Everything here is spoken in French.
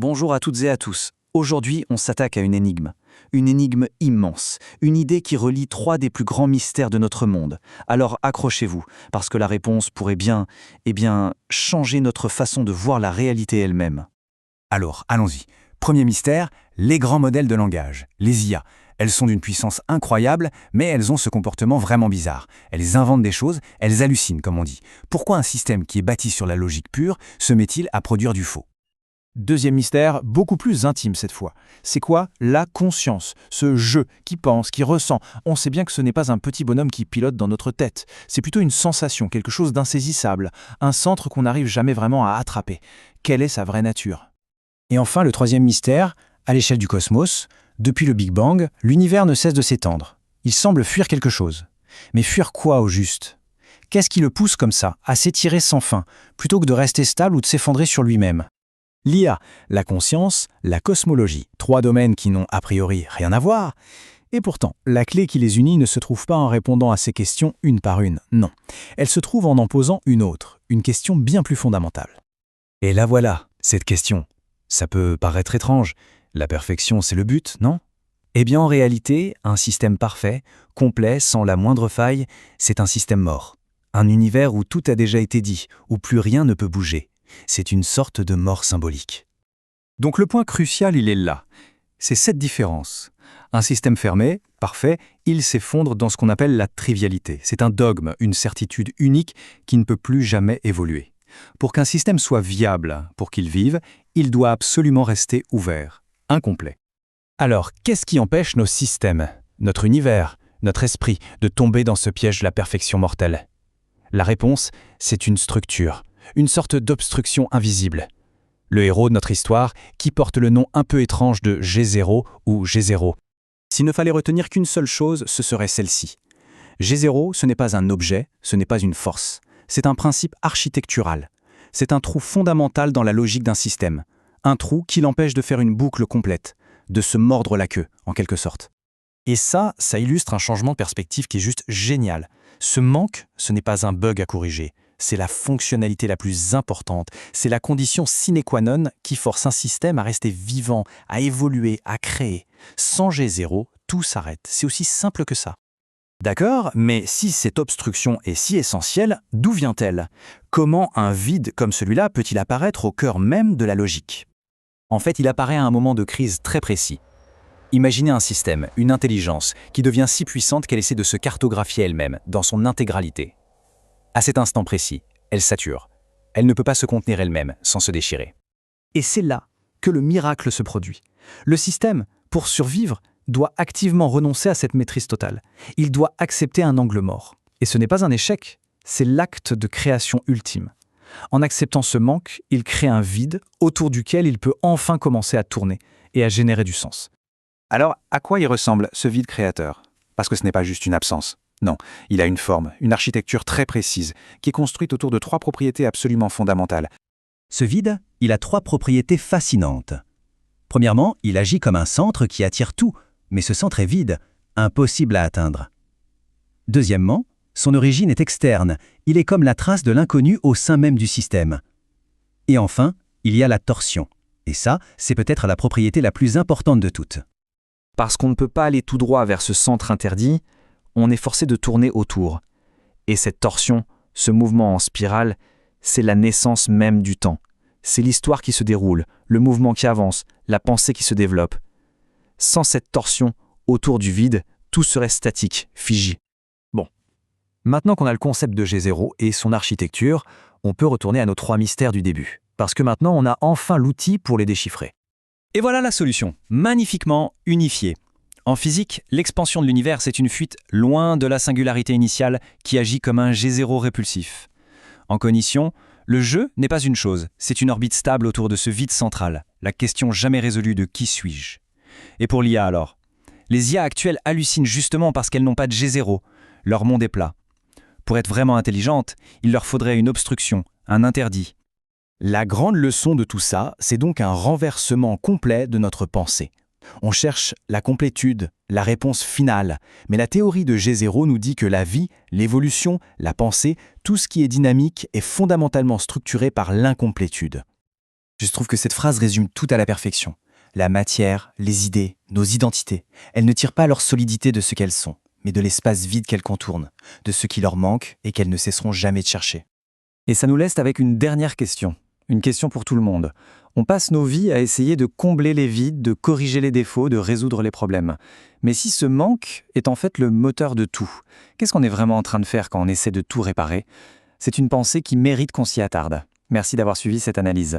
Bonjour à toutes et à tous. Aujourd'hui, on s'attaque à une énigme. Une énigme immense, une idée qui relie trois des plus grands mystères de notre monde. Alors accrochez-vous, parce que la réponse pourrait bien, changer notre façon de voir la réalité elle-même. Alors, allons-y. Premier mystère, les grands modèles de langage, les IA. Elles sont d'une puissance incroyable, mais elles ont ce comportement vraiment bizarre. Elles inventent des choses, elles hallucinent, comme on dit. Pourquoi un système qui est bâti sur la logique pure se met-il à produire du faux ? Deuxième mystère, beaucoup plus intime cette fois. C'est quoi la conscience? Ce je qui pense, qui ressent. On sait bien que ce n'est pas un petit bonhomme qui pilote dans notre tête. C'est plutôt une sensation, quelque chose d'insaisissable, un centre qu'on n'arrive jamais vraiment à attraper. Quelle est sa vraie nature? Et enfin, le troisième mystère, à l'échelle du cosmos, depuis le Big Bang, l'univers ne cesse de s'étendre. Il semble fuir quelque chose. Mais fuir quoi au juste? Qu'est-ce qui le pousse comme ça, à s'étirer sans fin, plutôt que de rester stable ou de s'effondrer sur lui-même? L'IA, la conscience, la cosmologie, trois domaines qui n'ont a priori rien à voir. Et pourtant, la clé qui les unit ne se trouve pas en répondant à ces questions une par une, non. Elle se trouve en posant une autre, une question bien plus fondamentale. Et la voilà, cette question. Ça peut paraître étrange. La perfection, c'est le but, non ? Eh bien, en réalité, un système parfait, complet, sans la moindre faille, c'est un système mort. Un univers où tout a déjà été dit, où plus rien ne peut bouger. C'est une sorte de mort symbolique. Donc le point crucial, il est là. C'est cette différence. Un système fermé, parfait, il s'effondre dans ce qu'on appelle la trivialité. C'est un dogme, une certitude unique qui ne peut plus jamais évoluer. Pour qu'un système soit viable, pour qu'il vive, il doit absolument rester ouvert, incomplet. Alors, qu'est-ce qui empêche nos systèmes, notre univers, notre esprit, de tomber dans ce piège de la perfection mortelle ? La réponse, c'est une structure. Une sorte d'obstruction invisible. Le héros de notre histoire, qui porte le nom un peu étrange de G0 ou G0. S'il ne fallait retenir qu'une seule chose, ce serait celle-ci. G0, ce n'est pas un objet, ce n'est pas une force. C'est un principe architectural. C'est un trou fondamental dans la logique d'un système. Un trou qui l'empêche de faire une boucle complète, de se mordre la queue, en quelque sorte. Et ça illustre un changement de perspective qui est juste génial. Ce manque, ce n'est pas un bug à corriger. C'est la fonctionnalité la plus importante, c'est la condition sine qua non qui force un système à rester vivant, à évoluer, à créer. Sans G0, tout s'arrête, c'est aussi simple que ça. D'accord, mais si cette obstruction est si essentielle, d'où vient-elle ? Comment un vide comme celui-là peut-il apparaître au cœur même de la logique ? En fait, il apparaît à un moment de crise très précis. Imaginez un système, une intelligence, qui devient si puissante qu'elle essaie de se cartographier elle-même, dans son intégralité. À cet instant précis, elle sature. Elle ne peut pas se contenir elle-même sans se déchirer. Et c'est là que le miracle se produit. Le système, pour survivre, doit activement renoncer à cette maîtrise totale. Il doit accepter un angle mort. Et ce n'est pas un échec, c'est l'acte de création ultime. En acceptant ce manque, il crée un vide autour duquel il peut enfin commencer à tourner et à générer du sens. Alors, à quoi il ressemble ce vide créateur ? Parce que ce n'est pas juste une absence. Non, il a une forme, une architecture très précise, qui est construite autour de trois propriétés absolument fondamentales. Ce vide, il a trois propriétés fascinantes. Premièrement, il agit comme un centre qui attire tout, mais ce centre est vide, impossible à atteindre. Deuxièmement, son origine est externe, il est comme la trace de l'inconnu au sein même du système. Et enfin, il y a la torsion. Et ça, c'est peut-être la propriété la plus importante de toutes. Parce qu'on ne peut pas aller tout droit vers ce centre interdit, on est forcé de tourner autour. Et cette torsion, ce mouvement en spirale, c'est la naissance même du temps. C'est l'histoire qui se déroule, le mouvement qui avance, la pensée qui se développe. Sans cette torsion, autour du vide, tout serait statique, figé. Bon. Maintenant qu'on a le concept de G0 et son architecture, on peut retourner à nos trois mystères du début. Parce que maintenant, on a enfin l'outil pour les déchiffrer. Et voilà la solution, magnifiquement unifiée. En physique, l'expansion de l'univers, c'est une fuite loin de la singularité initiale qui agit comme un G0 répulsif. En cognition, le jeu n'est pas une chose, c'est une orbite stable autour de ce vide central, la question jamais résolue de qui suis-je. Et pour l'IA alors ? Les IA actuelles hallucinent justement parce qu'elles n'ont pas de G0, leur monde est plat. Pour être vraiment intelligentes, il leur faudrait une obstruction, un interdit. La grande leçon de tout ça, c'est donc un renversement complet de notre pensée. On cherche la complétude, la réponse finale, mais la théorie de G0 nous dit que la vie, l'évolution, la pensée, tout ce qui est dynamique est fondamentalement structuré par l'incomplétude. Je trouve que cette phrase résume tout à la perfection. La matière, les idées, nos identités, elles ne tirent pas leur solidité de ce qu'elles sont, mais de l'espace vide qu'elles contournent, de ce qui leur manque et qu'elles ne cesseront jamais de chercher. Et ça nous laisse avec une dernière question. Une question pour tout le monde. On passe nos vies à essayer de combler les vides, de corriger les défauts, de résoudre les problèmes. Mais si ce manque est en fait le moteur de tout, qu'est-ce qu'on est vraiment en train de faire quand on essaie de tout réparer ? C'est une pensée qui mérite qu'on s'y attarde. Merci d'avoir suivi cette analyse.